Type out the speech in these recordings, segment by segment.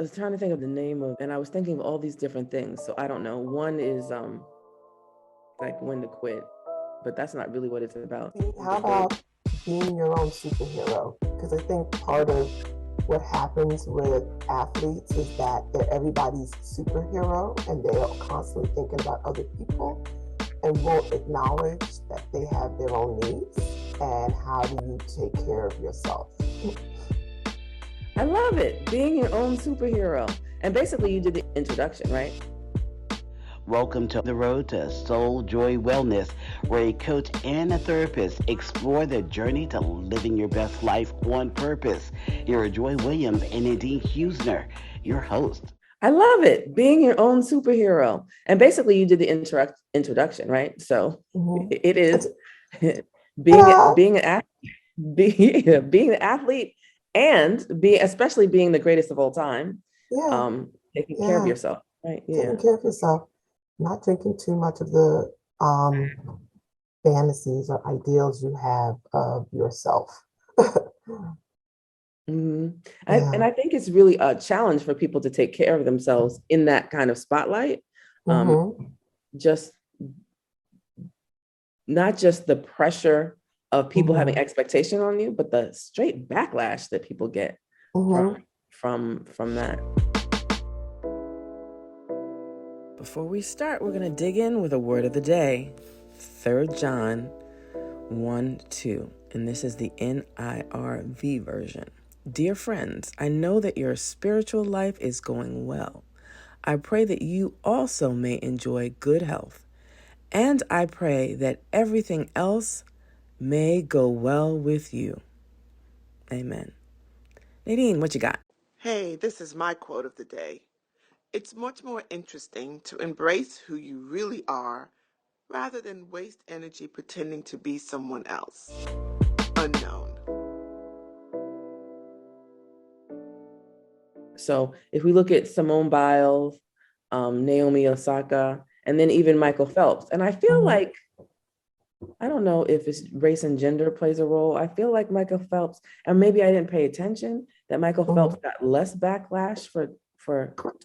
was trying to think of the name of, and I was thinking of all these different things. So I don't know. One is like when to quit, but that's not really what it's about. How about being your own superhero? Because I think part of what happens with athletes is that they're everybody's superhero and they're constantly thinking about other people and won't acknowledge that they have their own needs. And how do you take care of yourself? I love it. Being your own superhero. And basically you did the introduction, right? Welcome to The Road to Soul Joy Wellness, where a coach and a therapist explore the journey to living your best life on purpose. Here are Joy Williams and Nadine Husner, your host. I love it. Being your own superhero. And basically you did the introduction, right? So it is being an athlete, being an athlete and especially being the greatest of all time. Yeah, Taking care of yeah. yourself, right? Yeah. Taking care of yourself, not drinking too much of the fantasies or ideals you have of yourself. Mm-hmm. And Yeah. I think it's really a challenge for people to take care of themselves in that kind of spotlight. Mm-hmm. Just not just the pressure of people having Mm-hmm. expectation on you, but the straight backlash that people get Mm-hmm. from that. Before we start, we're going to dig in with a word of the day. 3 John 1:2, and this is the NIRV version. Dear friends, I know that your spiritual life is going well. I pray that you also may enjoy good health, and I pray that everything else may go well with you. Amen. Nadine, what you got? Hey, this is my quote of the day. It's much more interesting to embrace who you really are rather than waste energy pretending to be someone else. Unknown. So if we look at Simone Biles, Naomi Osaka, and then even Michael Phelps, and I feel like, I don't know if it's race and gender plays a role. I feel like Michael Phelps, and maybe I didn't pay attention, that Michael Phelps got less backlash for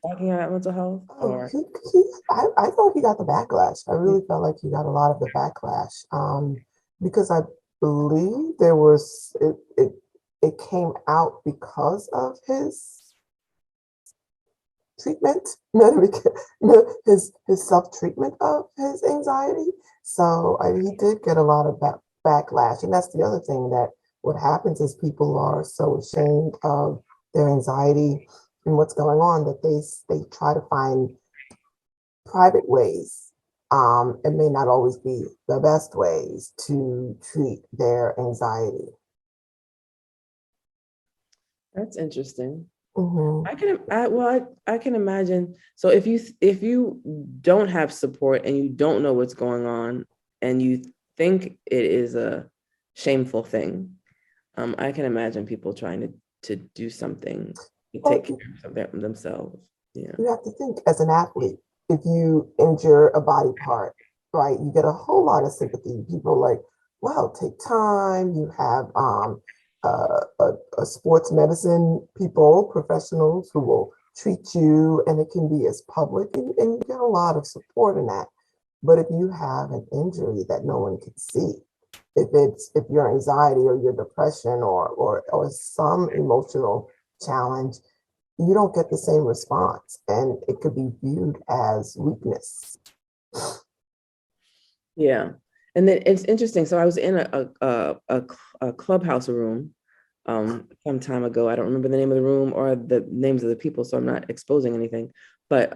talking about mental health. Or I thought he got the backlash. I really felt like he got a lot of the backlash because I believe there was it came out because of his treatment, his self-treatment of his anxiety. So he did get a lot of backlash, and that's the other thing, that what happens is people are so ashamed of their anxiety and what's going on that they try to find private ways. It may not always be the best ways to treat their anxiety. that's interesting. Mm-hmm. I can imagine. So if you don't have support and you don't know what's going on and you think it is a shameful thing, I can imagine people trying to do something to take Well, care of themselves. Yeah. you have to think, as an athlete, if you injure a body part, right, you get a whole lot of sympathy. People are like, well, take time. You have a sports medicine people, professionals who will treat you, and it can be as public, and you get a lot of support in that. But if you have an injury that no one can see, if your anxiety or your depression or some emotional challenge, you don't get the same response, and it could be viewed as weakness. Yeah. And then it's interesting. So I was in a clubhouse room some time ago. I don't remember the name of the room or the names of the people, so I'm not exposing anything. But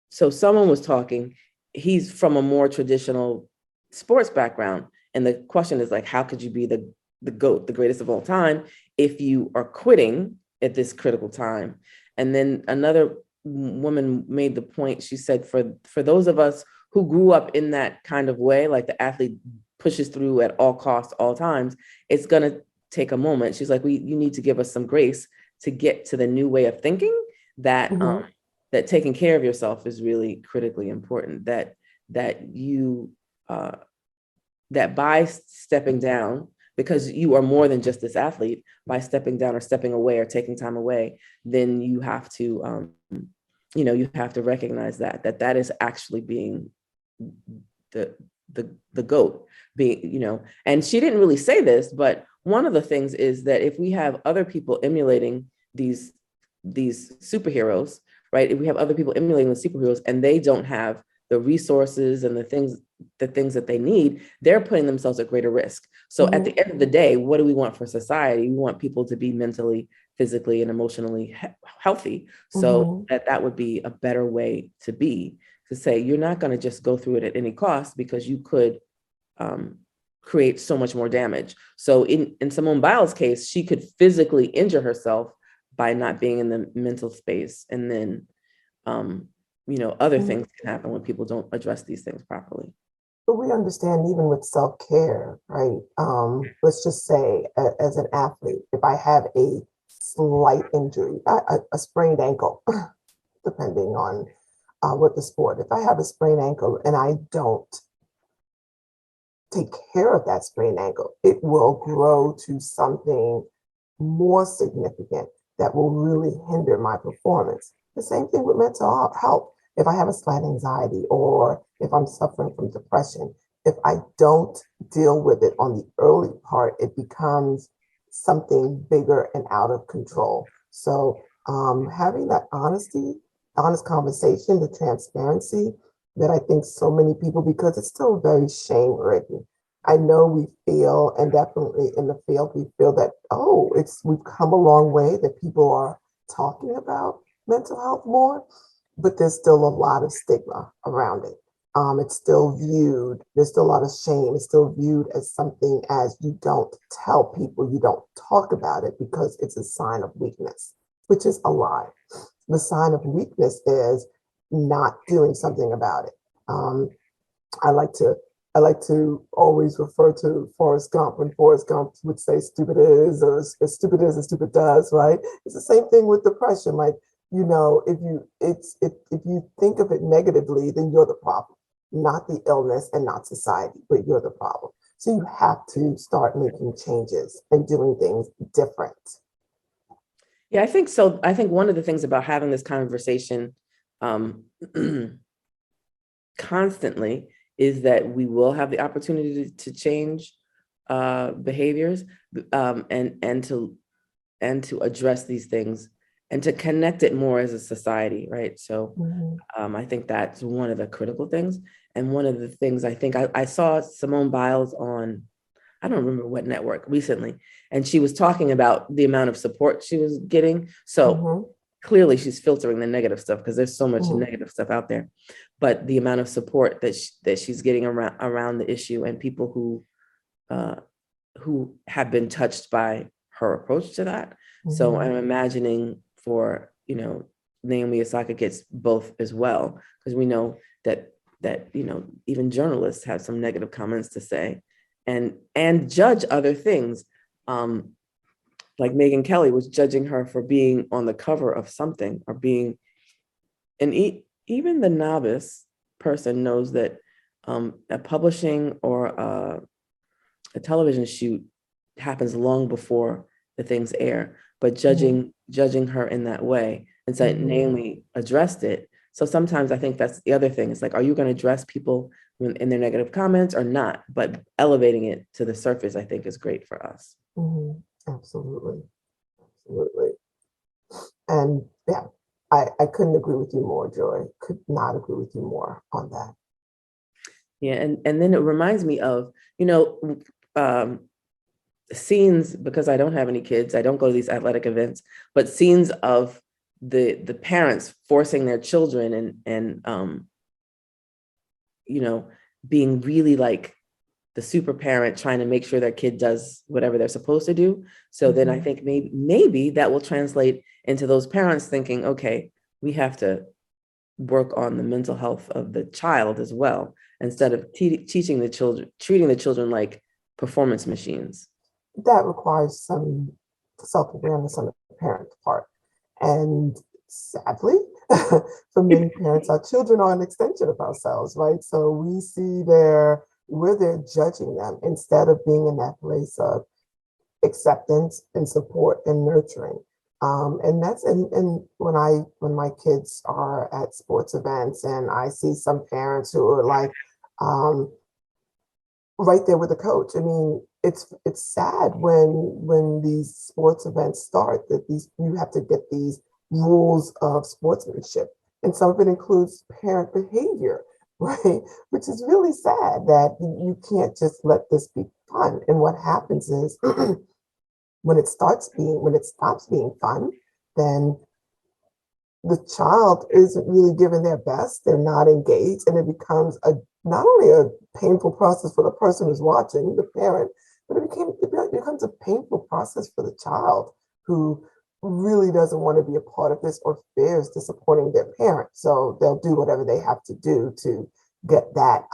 so someone was talking. He's from a more traditional sports background, and the question is like, how could you be the GOAT, the greatest of all time, if you are quitting at this critical time? And then another woman made the point. She said, for those of us who grew up in that kind of way, like the athlete pushes through at all costs, all times, it's gonna take a moment. She's like, you need to give us some grace to get to the new way of thinking, that Mm-hmm. that taking care of yourself is really critically important. That you that by stepping down, because you are more than just this athlete. By stepping down or stepping away or taking time away, then you have to, you have to recognize that is actually being the the goat, being, and she didn't really say this, but one of the things is that if we have other people emulating these superheroes, right? If we have other people emulating the superheroes and they don't have the resources and the things that they need, they're putting themselves at greater risk. So at the end of the day, what do we want for society? We want people to be mentally, physically, and emotionally healthy. So that would be a better way to be, to say, you're not going to just go through it at any cost, because you could create so much more damage. So in Simone Biles' case, she could physically injure herself by not being in the mental space. And then, other things can happen when people don't address these things properly. But we understand even with self-care, right? Let's just say as an athlete, if I have a slight injury, a sprained ankle, depending on what the sport, if I have a sprained ankle and I don't take care of that sprained ankle, it will grow to something more significant that will really hinder my performance. The same thing with mental health. If I have a slight anxiety or if I'm suffering from depression, if I don't deal with it on the early part, it becomes something bigger and out of control. So having that honest conversation, the transparency that I think so many people, because it's still very shame ridden. I know we feel, and definitely in the field, we feel that, oh, we've come a long way, that people are talking about mental health more, but there's still a lot of stigma around it. It's still viewed, there's still a lot of shame. It's still viewed as something as you don't tell people, you don't talk about it because it's a sign of weakness, which is a lie. The sign of weakness is not doing something about it. I like to I like to always refer to Forrest Gump when Forrest Gump would say stupid is, or as stupid is and stupid does, right? It's the same thing with depression. Like, if you think of it negatively, then you're the problem, not the illness and not society, but you're the problem. So you have to start making changes and doing things different. Yeah, I think so. I think one of the things about having this conversation constantly is that we will have the opportunity to change behaviors, and to address these things and to connect it more as a society, right? So I think that's one of the critical things. And one of the things I think I saw Simone Biles on, I don't remember what network recently, and she was talking about the amount of support she was getting. So clearly she's filtering the negative stuff because there's so much negative stuff out there, but the amount of support that she's getting around the issue, and people who have been touched by her approach to that. So I'm imagining for, Naomi Osaka gets both as well, because we know that even journalists have some negative comments to say and judge other things. Like Megyn Kelly was judging her for being on the cover of something, or being, and even the novice person knows that a publishing or a television shoot happens long before the things air. But judging her in that way, and so Naomi addressed it. So sometimes I think that's the other thing. It's like, are you going to address people in their negative comments or not? But elevating it to the surface, I think, is great for us. Absolutely. Absolutely. And yeah, I couldn't agree with you more, Joy. Could not agree with you more on that. Yeah, and then it reminds me of, scenes, because I don't have any kids, I don't go to these athletic events, but scenes of the parents forcing their children and being really like the super parent, trying to make sure their kid does whatever they're supposed to do. So then I think maybe that will translate into those parents thinking, okay, we have to work on the mental health of the child as well, instead of treating the children like performance machines. That requires some self-awareness on the parent's part. And sadly, for many parents, our children are an extension of ourselves, right? So we see their we're there judging them instead of being in that place of acceptance and support and nurturing. And when my kids are at sports events and I see some parents who are like right there with the coach. I mean, it's sad when these sports events start that these you have to get these rules of sportsmanship, and some of it includes parent behavior, right? Which is really sad that you can't just let this be fun. And what happens is when it stops being fun, then the child isn't really giving their best, they're not engaged, and it becomes a not only a painful process for the person who's watching, the parent, but it becomes a painful process for the child who really doesn't want to be a part of this or fears disappointing their parent. So they'll do whatever they have to do to get that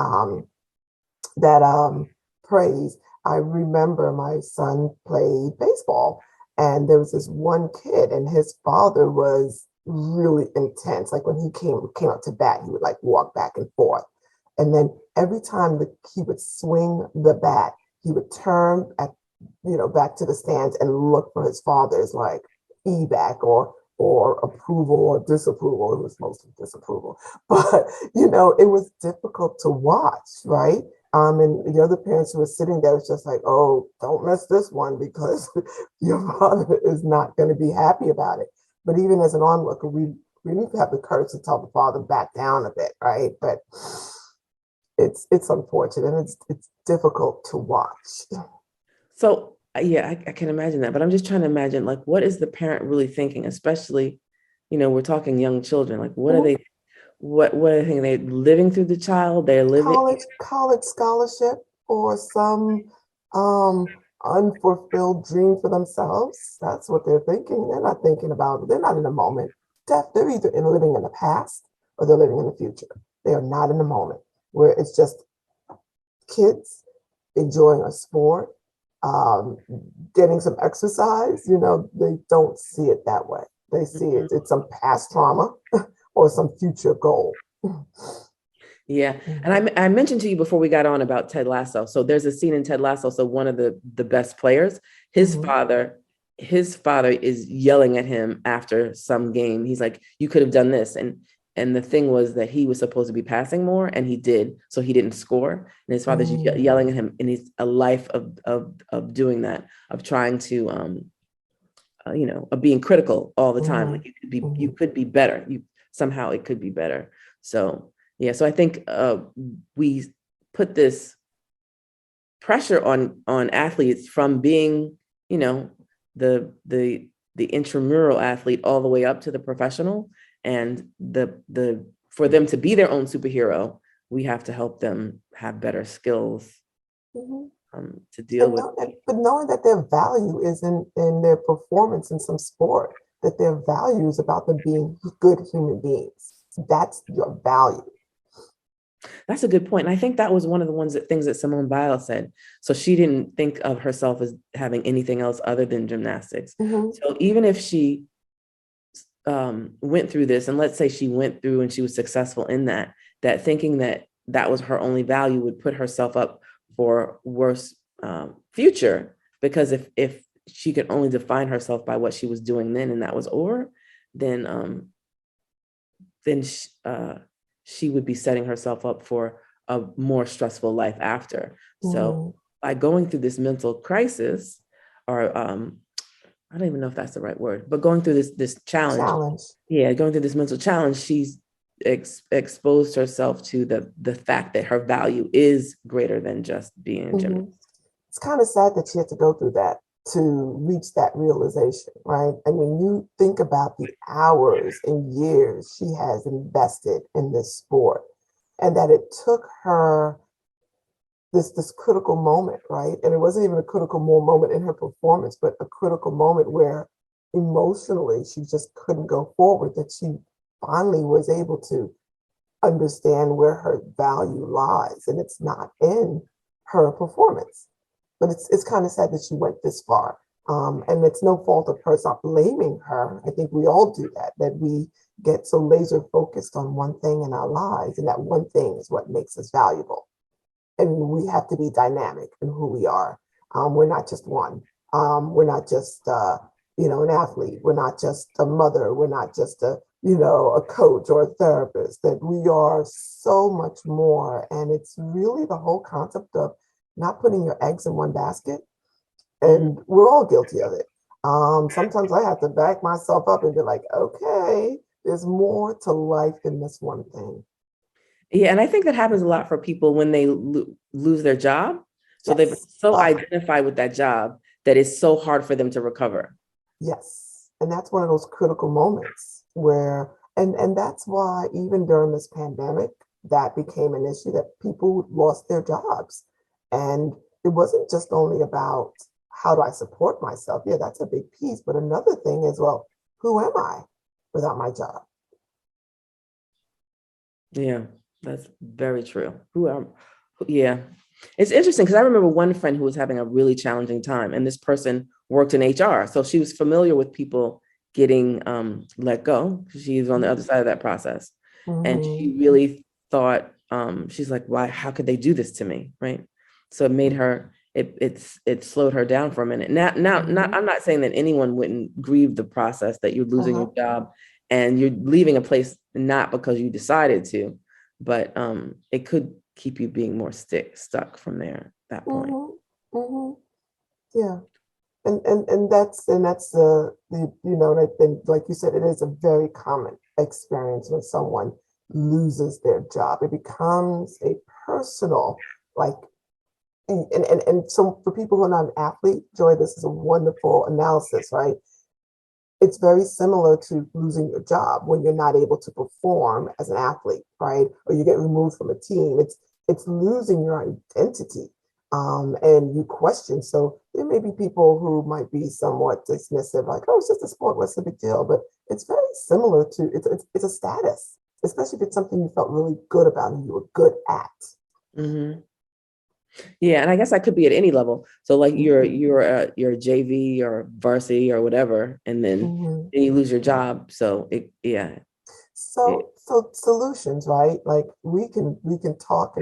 praise. I remember my son played baseball, and there was this one kid, and his father was really intense. Like when he came up to bat, he would like walk back and forth, and then every time he would swing the bat, he would turn back to the stands and look for his father's like feedback or approval or disapproval. It was mostly disapproval, but it was difficult to watch, right? And the other parents who were sitting there was just like, oh, don't miss this one because your father is not going to be happy about it. But even as an onlooker, we need to have the courage to tell the father back down a bit, right? But it's unfortunate and it's difficult to watch. So yeah, I can imagine that, but I'm just trying to imagine like what is the parent really thinking, especially, we're talking young children. Like what are Mhm. they what are they thinking? They're living through the child, they're living. College scholarship or some um unfulfilled dream for themselves. That's what they're thinking. They're not thinking about, they're not in the moment. They're either living in the past or they're living in the future. They are not in the moment where it's just kids enjoying a sport, um, getting some exercise. They don't see it that way. They see Mhm. it's some past trauma or some future goal. Yeah. And Mhm. I mentioned to you before we got on about Ted Lasso. So there's a scene in Ted Lasso. So one of the best players, his Mhm. father, his father is yelling at him after some game. He's like, you could have done this. And the thing was that he was supposed to be passing more and he did. So he didn't score. And his father's yelling at him. And he's a life of doing that, of trying to of being critical all the time. Mhm. Like you Mhm. could be better. You somehow it could be better. So yeah, so I think we put this pressure on athletes from being, the intramural athlete all the way up to the professional, and the for them to be their own superhero, we have to help them have better skills Mhm. to deal with. But knowing that their value is in their performance in some sport, that their value is about them being good human beings. That's your value. That's a good point. And I think that was one of the things that Simone Biles said. So she didn't think of herself as having anything else other than gymnastics. Mhm. So even if she went through this, and let's say she went through and she was successful in that thinking that that was her only value would put herself up for worse future. Because if she could only define herself by what she was doing then and that was over, then then she would be setting herself up for a more stressful life after. So Mhm. by going through this mental crisis, or I don't even know if that's the right word, but going through this challenge, Challenge. yeah, going through this mental challenge, she's exposed herself to the fact that her value is greater than just being a gymnast. Mhm. It's kind of sad that she had to go through that to reach that realization, right? I mean, you think about the hours and years she has invested in this sport, and that it took her this critical moment, right? And it wasn't even a critical moment in her performance, but a critical moment where emotionally she just couldn't go forward, that she finally was able to understand where her value lies. And it's not in her performance. But it's kind of sad that she went this far. And it's no fault of hers, not blaming her. I think we all do that we get so laser focused on one thing in our lives, and that one thing is what makes us valuable. and we have to be dynamic in who we are. We're not just one. We're not just an athlete. We're not just a mother. We're not just a coach or a therapist. That we are so much more. And it's really the whole concept of not putting your eggs in one basket. And we're all guilty of it. Sometimes I have to back myself up and be like, okay, there's more to life than this one thing. Yeah, and I think that happens a lot for people when they lose their job. So they've Yes. so identified with that job that it's so hard for them to recover. Yes. And that's one of those critical moments where, and that's why even during this pandemic, that became an issue that people lost their jobs. And it wasn't just only about how do I support myself? Yeah, that's a big piece. But another thing is, well, who am I without my job? Yeah, that's very true. Yeah. It's interesting because I remember one friend who was having a really challenging time, and this person worked in HR. So she was familiar with people getting let go. She's on the other side of that process. And Mm-hmm. she really thought, she's like, why, how could they do this to me? Right. So it made her, it slowed her down for a minute. Not, I'm not saying that anyone wouldn't grieve the process that you're losing your job and you're leaving a place not because you decided to, but it could keep you being more stuck from there at that point. Mm-hmm. Mm-hmm. Yeah. And that's and like you said, it is a very common experience when someone loses their job. It becomes a personal, like, and so for people who are not an athlete, Joy, this is a wonderful analysis, right? It's very similar to losing your job when you're not able to perform as an athlete, right? Or you get removed from a team. It's losing your identity, and you question. So there may be people who might be somewhat dismissive, like, "Oh, it's just a sport. What's the big deal?" But it's very similar to it's a status, especially if it's something you felt really good about and you were good at. Mm-hmm. Yeah, and I guess I could be at any level. So like you're JV or varsity or whatever, and Mm-hmm. then you lose your job. So So solutions, right? Like we can talk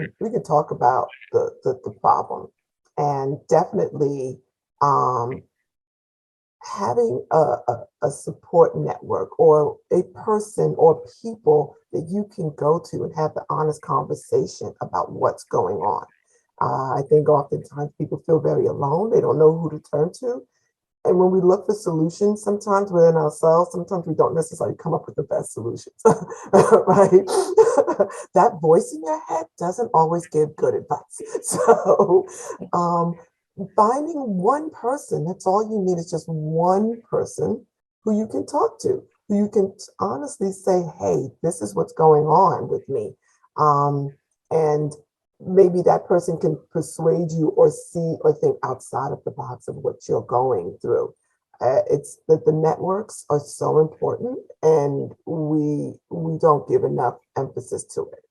about the problem, and definitely um having a support network or a person or people that you can go to and have the honest conversation about what's going on. I think oftentimes people feel very alone. They don't know who to turn to. And when we look for solutions, sometimes within ourselves, sometimes we don't necessarily come up with the best solutions, right? That voice in your head doesn't always give good advice. So, um, finding one person, that's all you need is just one person who you can talk to, who you can honestly say, hey, this is what's going on with me. And maybe that person can persuade you or see or think outside of the box of what you're going through. It's that the networks are so important, and we don't give enough emphasis to it.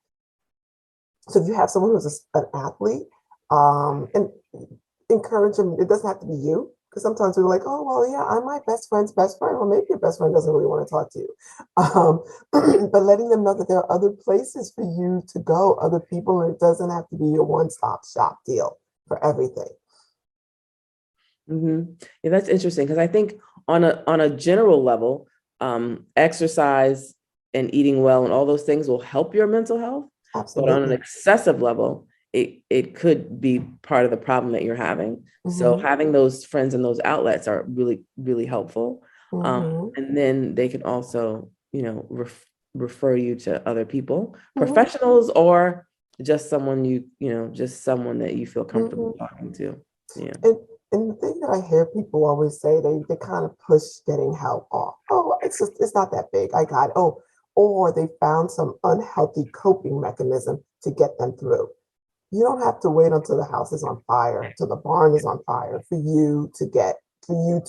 So if you have someone who's an athlete, and encourage them. It doesn't have to be you, because sometimes we're like, oh well, yeah, I'm my best friend's best friend. Well, maybe your best friend doesn't really want to talk to you, but letting them know that there are other places for you to go, other people, and it doesn't have to be your one-stop shop deal for everything. Mm-hmm. Yeah, that's interesting because I think on a general level, exercise and eating well and all those things will help your mental health. But on an Absolutely. excessive level, it could be part of the problem that you're having. So Mm-hmm. having those friends and those outlets are really, really helpful. Mm-hmm. And then they can also, refer you to other people, Mm-hmm. professionals, or just someone just someone that you feel comfortable Mm-hmm. talking to. Yeah. And and the thing that I hear people always say, they kind of push getting help off. Oh, it's not that big. I got it. Oh, or they found some unhealthy coping mechanism to get them through. You don't have to wait until the house is on fire, until the barn is on fire for you to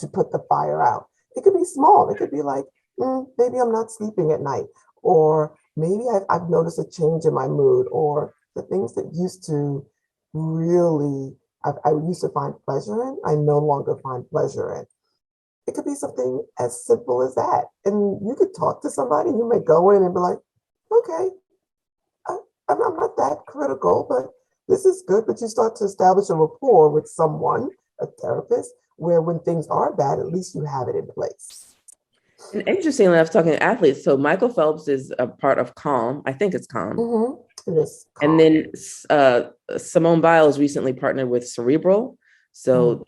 put the fire out. It could be small. It could be like, maybe I'm not sleeping at night, or maybe I've noticed a change in my mood, or the things that used to really I used to find pleasure in, I no longer find pleasure in. It could be something as simple as that. And you could talk to somebody, you may go in and be like, okay, I, I'm not that critical, but this is good, but you start to establish a rapport with someone, a therapist, where when things are bad, at least you have it in place. And interestingly, I was talking to athletes. So Michael Phelps is a part of Calm. I think it's Calm. It is And calm. then Simone Biles recently partnered with Cerebral. So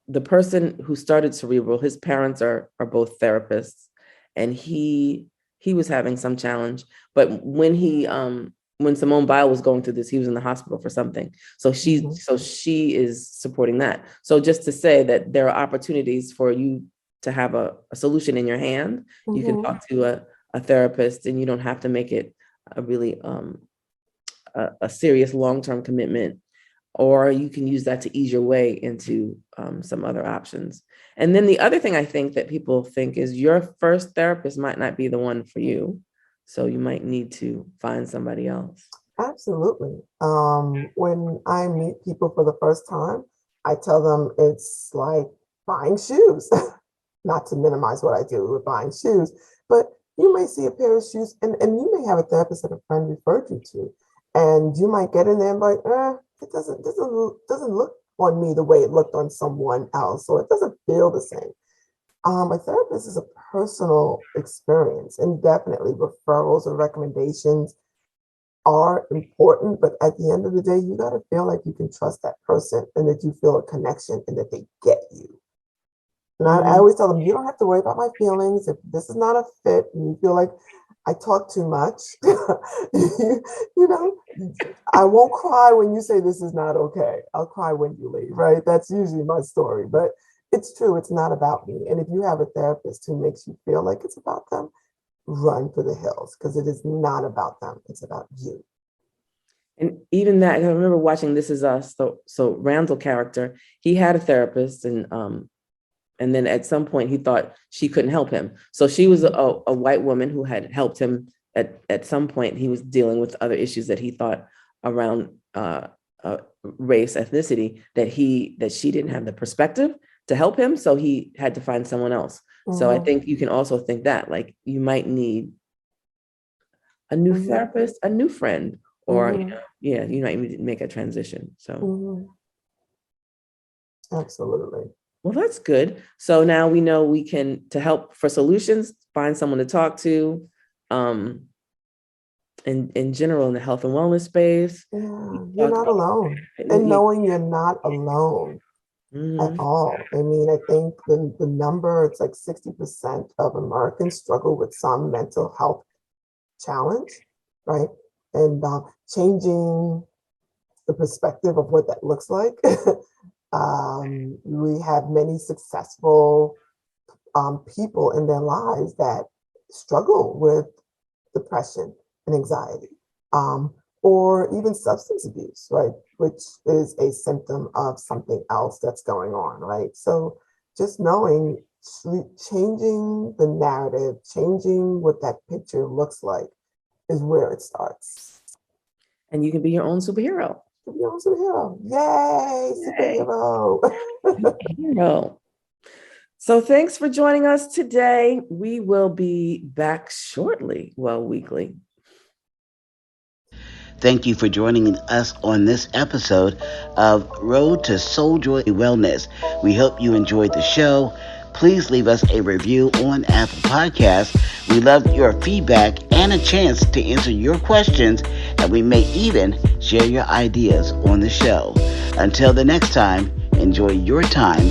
the person who started Cerebral, his parents are both therapists, and he was having some challenge. But when Simone Biles was going through this, he was in the hospital for something. So she is supporting that. So just to say that there are opportunities for you to have a solution in your hand. You can talk to a therapist, and you don't have to make it a really a serious long-term commitment, or you can use that to ease your way into some other options. And then the other thing I think that people think is your first therapist might not be the one for you. So you might need to find somebody else. Absolutely. When I meet people for the first time, I tell them it's like buying shoes. Not to minimize what I do with buying shoes, but you may see a pair of shoes and you may have a therapist that a friend referred you to. And you might get in there and be like, it doesn't look on me the way it looked on someone else, or it doesn't feel the same. A therapist is a personal experience, and definitely referrals or recommendations are important, but at the end of the day, you got to feel like you can trust that person and that you feel a connection and that they get you. And I always tell them, you don't have to worry about my feelings. If this is not a fit and you feel like I talk too much, you know, I won't cry when you say this is not okay. I'll cry when you leave, right? That's usually my story, but it's true. It's not about me. And if you have a therapist who makes you feel like it's about them, run for the hills, because it is not about them. It's about you. And even that, I remember watching This Is Us. So Randall character, he had a therapist, and then at some point he thought she couldn't help him. So she was a white woman who had helped him at some point. He was dealing with other issues that he thought around race, ethnicity, that she didn't have the perspective to help him. So he had to find someone else. So I think you can also think that, like, you might need a new therapist, a new friend, or you might need to make a transition. So Absolutely. Well, that's good. So now we know we can, to help for solutions, find someone to talk to, in general, in the health and wellness space. Yeah, you're not alone. And knowing you're not alone at all. I mean, I think the number, it's like 60% of Americans struggle with some mental health challenge, right? And changing the perspective of what that looks like. We have many successful people in their lives that struggle with depression and anxiety, or even substance abuse, right? Which is a symptom of something else that's going on, right? So just knowing, changing the narrative, changing what that picture looks like is where it starts. And you can be your own superhero. Your own superhero. Yay, superhero. Superhero. So thanks for joining us today. We will be back shortly, weekly. Thank you for joining us on this episode of Road to Soul Joy Wellness. We hope you enjoyed the show. Please leave us a review on Apple Podcasts. We love your feedback and a chance to answer your questions, and we may even share your ideas on the show. Until the next time, enjoy your time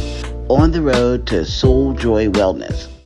on the road to Soul Joy Wellness.